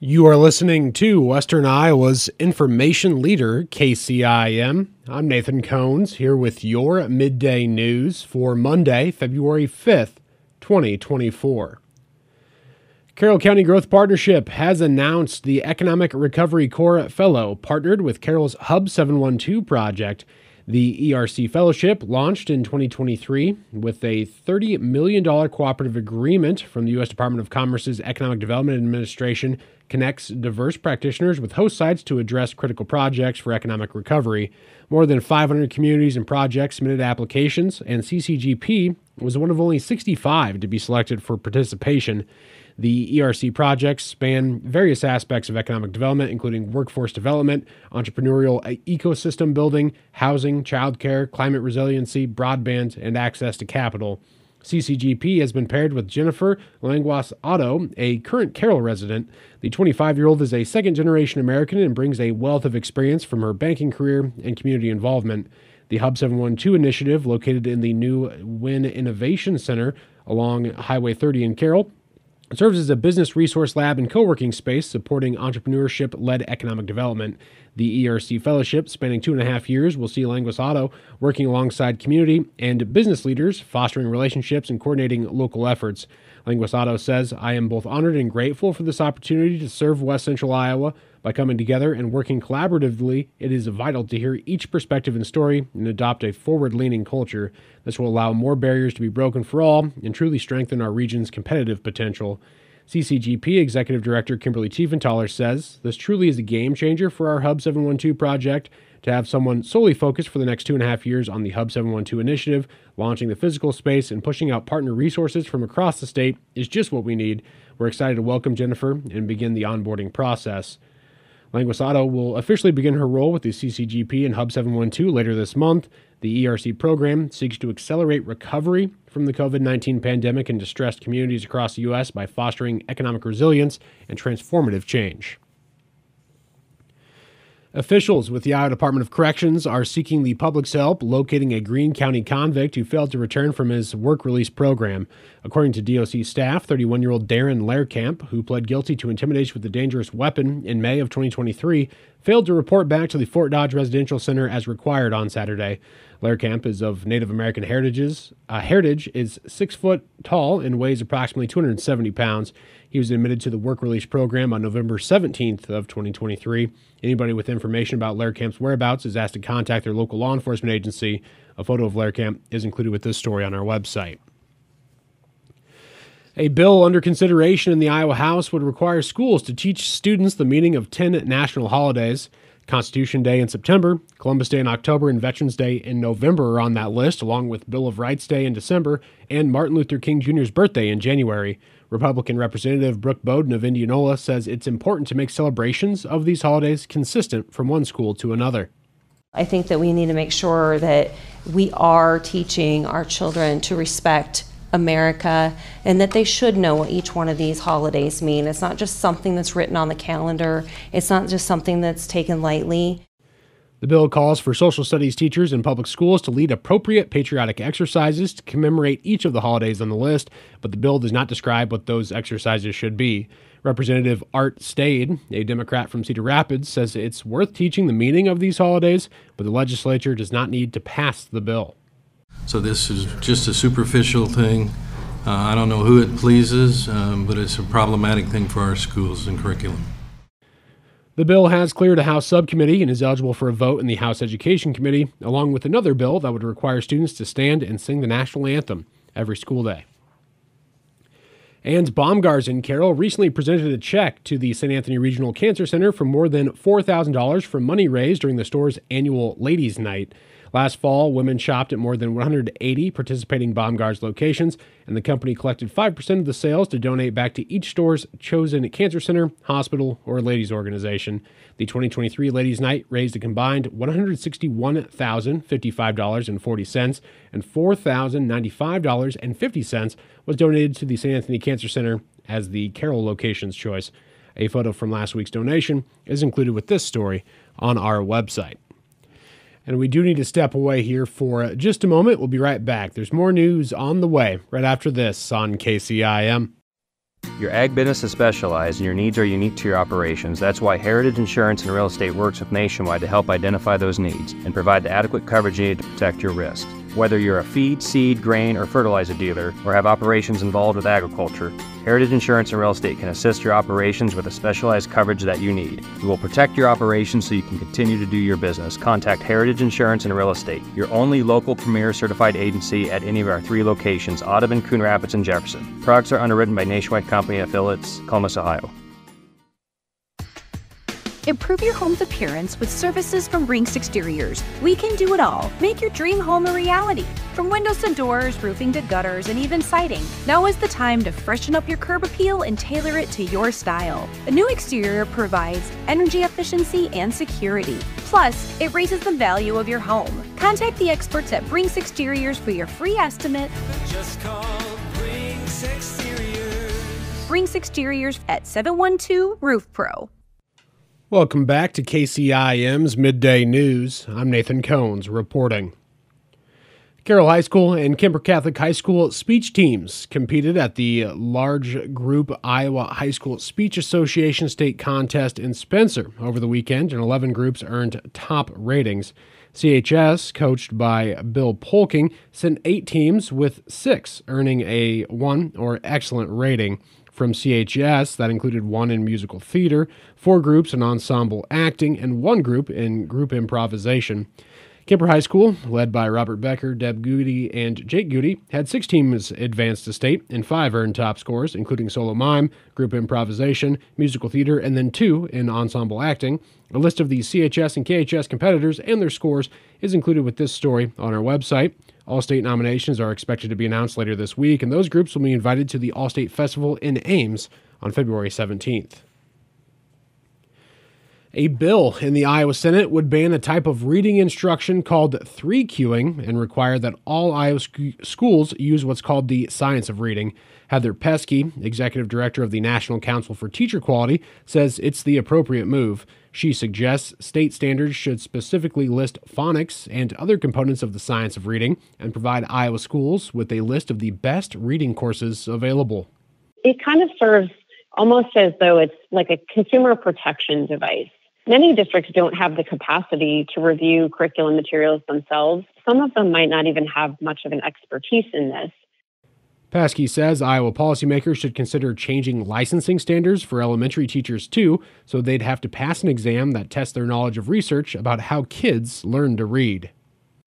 You are listening to Western Iowa's information leader, KCIM. I'm Nathan Cones, here with your midday news for Monday, February 5th, 2024. Carroll County Growth Partnership has announced the Economic Recovery Corps Fellow partnered with Carroll's Hub 712 project. The ERC Fellowship launched in 2023 with a $30 million cooperative agreement from the U.S. Department of Commerce's Economic Development Administration, connects diverse practitioners with host sites to address critical projects for economic recovery. More than 500 communities and projects submitted applications, and CCGP was one of only 65 to be selected for participation. The ERC projects span various aspects of economic development, including workforce development, entrepreneurial ecosystem building, housing, childcare, climate resiliency, broadband, and access to capital. CCGP has been paired with Jennifer Languas Otto, a current Carroll resident. The 25-year-old is a second-generation American and brings a wealth of experience from her banking career and community involvement. The Hub 712 initiative, located in the new Wynn Innovation Center along Highway 30 in Carroll, serves as a business resource lab and co-working space supporting entrepreneurship-led economic development. The ERC Fellowship, spanning 2.5 years, will see Languas Otto working alongside community and business leaders, fostering relationships and coordinating local efforts. Languas Otto says, "I am both honored and grateful for this opportunity to serve West Central Iowa. By coming together and working collaboratively, it is vital to hear each perspective and story and adopt a forward-leaning culture. This will allow more barriers to be broken for all and truly strengthen our region's competitive potential." CCGP Executive Director Kimberly Tiefenthaler says, "This truly is a game changer for our Hub 712 project. To have someone solely focused for the next 2.5 years on the Hub 712 initiative, launching the physical space, and pushing out partner resources from across the state is just what we need. We're excited to welcome Jennifer and begin the onboarding process." Languas Otto will officially begin her role with the CCGP and Hub 712 later this month. The ERC program seeks to accelerate recovery from the COVID-19 pandemic in distressed communities across the U.S. by fostering economic resilience and transformative change. Officials with the Iowa Department of Corrections are seeking the public's help locating a Greene County convict who failed to return from his work release program. According to DOC staff, 31-year-old Darren Lehrkamp, who pled guilty to intimidation with a dangerous weapon in May of 2023, failed to report back to the Fort Dodge Residential Center as required on Saturday. Lehrkamp is of Native American heritage, is 6 foot tall and weighs approximately 270 pounds. He was admitted to the work release program on November 17th of 2023. Anybody with information about Lehrkamp's whereabouts is asked to contact their local law enforcement agency. A photo of Lehrkamp is included with this story on our website. A bill under consideration in the Iowa House would require schools to teach students the meaning of 10 national holidays. Constitution Day in September, Columbus Day in October, and Veterans Day in November are on that list, along with Bill of Rights Day in December and Martin Luther King Jr.'s birthday in January. Republican Representative Brooke Bowden of Indianola says it's important to make celebrations of these holidays consistent from one school to another. I think that we need to make sure that we are teaching our children to respect America and that they should know what each one of these holidays mean. It's not just something that's written on the calendar. It's not just something that's taken lightly. The bill calls for social studies teachers in public schools to lead appropriate patriotic exercises to commemorate each of the holidays on the list, but the bill does not describe what those exercises should be. Representative Art Stade, a Democrat from Cedar Rapids, says it's worth teaching the meaning of these holidays, but the legislature does not need to pass the bill. So this is just a superficial thing. I don't know who it pleases, but it's a problematic thing for our schools and curriculum. The bill has cleared a House subcommittee and is eligible for a vote in the House Education Committee, along with another bill that would require students to stand and sing the national anthem every school day. And Baumgars in Carroll recently presented a check to the St. Anthony Regional Cancer Center for more than $4,000 from money raised during the store's annual Ladies' Night. Last fall, women shopped at more than 180 participating Baumgars locations, and the company collected 5% of the sales to donate back to each store's chosen cancer center, hospital, or ladies organization. The 2023 Ladies' Night raised a combined $161,055.40, and $4,095.50 was donated to the St. Anthony Cancer Center as the Carroll location's choice. A photo from last week's donation is included with this story on our website. And we do need to step away here for just a moment. We'll be right back. There's more news on the way right after this on KCIM. Your ag business is specialized and your needs are unique to your operations. That's why Heritage Insurance and Real Estate works with Nationwide to help identify those needs and provide the adequate coverage needed to protect your risk. Whether you're a feed, seed, grain, or fertilizer dealer, or have operations involved with agriculture, Heritage Insurance and Real Estate can assist your operations with the specialized coverage that you need. We will protect your operations so you can continue to do your business. Contact Heritage Insurance and Real Estate, your only local premier certified agency at any of our 3 locations, Audubon, Coon Rapids, and Jefferson. Products are underwritten by Nationwide Company Affiliates, Columbus, Ohio. Improve your home's appearance with services from Rinks Exteriors. We can do it all. Make your dream home a reality. From windows to doors, roofing to gutters, and even siding. Now is the time to freshen up your curb appeal and tailor it to your style. A new exterior provides energy efficiency and security. Plus, it raises the value of your home. Contact the experts at Rinks Exteriors for your free estimate. Just call Rinks Exteriors. Rinks Exteriors at 712-ROOF-PRO. Welcome back to KCIM's Midday News. I'm Nathan Cones reporting. Carroll High School and Kemper Catholic High School speech teams competed at the large group Iowa High School Speech Association State Contest in Spencer over the weekend, and 11 groups earned top ratings. CHS, coached by Bill Polking, sent 8 teams with 6 earning a 1 or excellent rating. From CHS, that included 1 in musical theater, 4 groups in ensemble acting, and 1 group in group improvisation. Kemper High School, led by Robert Becker, Deb Goody, and Jake Goody, had 6 teams advance to state, and 5 earned top scores, including solo mime, group improvisation, musical theater, and then 2 in ensemble acting. A list of the CHS and KHS competitors and their scores is included with this story on our website. All state nominations are expected to be announced later this week, and those groups will be invited to the All-State Festival in Ames on February 17th. A bill in the Iowa Senate would ban a type of reading instruction called 3Qing and require that all Iowa schools use what's called the science of reading. Heather Pesky, executive director of the National Council for Teacher Quality, says it's the appropriate move. She suggests state standards should specifically list phonics and other components of the science of reading and provide Iowa schools with a list of the best reading courses available. It kind of serves almost as though it's like a consumer protection device. Many districts don't have the capacity to review curriculum materials themselves. Some of them might not even have much of an expertise in this. Paskey says Iowa policymakers should consider changing licensing standards for elementary teachers too, so they'd have to pass an exam that tests their knowledge of research about how kids learn to read.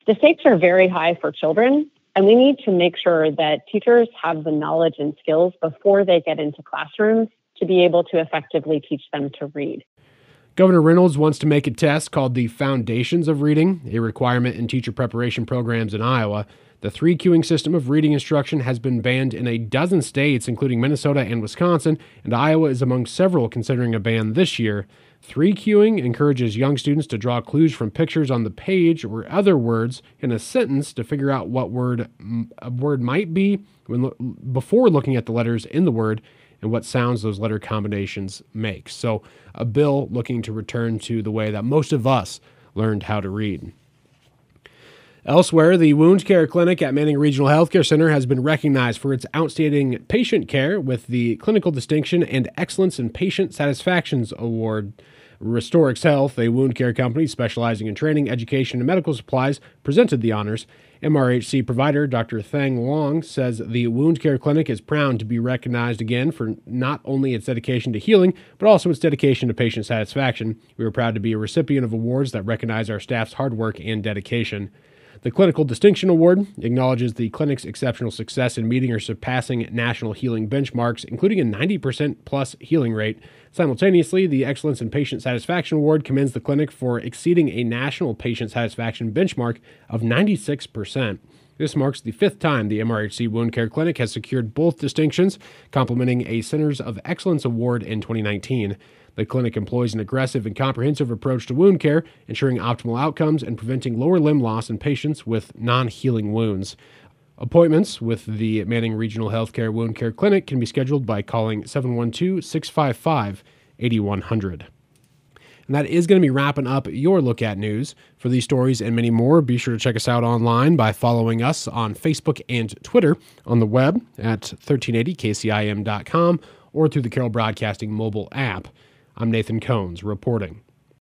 The stakes are very high for children, and we need to make sure that teachers have the knowledge and skills before they get into classrooms to be able to effectively teach them to read. Governor Reynolds wants to make a test called the Foundations of Reading, a requirement in teacher preparation programs in Iowa. The 3Qing system of reading instruction has been banned in a dozen states, including Minnesota and Wisconsin, and Iowa is among several considering a ban this year. 3Qing encourages young students to draw clues from pictures on the page or other words in a sentence to figure out what word a word might be before looking at the letters in the word and what sounds those letter combinations make. So a bill looking to return to the way that most of us learned how to read. Elsewhere, the Wound Care Clinic at Manning Regional Healthcare Center has been recognized for its outstanding patient care with the Clinical Distinction and Excellence in Patient Satisfactions Award. Restorix Health, a wound care company specializing in training, education, and medical supplies, presented the honors. MRHC provider Dr. Thang Wong says the Wound Care Clinic is proud to be recognized again for not only its dedication to healing, but also its dedication to patient satisfaction. We are proud to be a recipient of awards that recognize our staff's hard work and dedication. The Clinical Distinction Award acknowledges the clinic's exceptional success in meeting or surpassing national healing benchmarks, including a 90% plus healing rate. Simultaneously, the Excellence in Patient Satisfaction Award commends the clinic for exceeding a national patient satisfaction benchmark of 96%. This marks the 5th time the MRHC Wound Care Clinic has secured both distinctions, complementing a Centers of Excellence Award in 2019. The clinic employs an aggressive and comprehensive approach to wound care, ensuring optimal outcomes and preventing lower limb loss in patients with non-healing wounds. Appointments with the Manning Regional Healthcare Wound Care Clinic can be scheduled by calling 712-655-8100. And that is going to be wrapping up your Look At News. For these stories and many more, be sure to check us out online by following us on Facebook and Twitter, on the web at 1380kcim.com, or through the Carroll Broadcasting mobile app. I'm Nathan Cones reporting.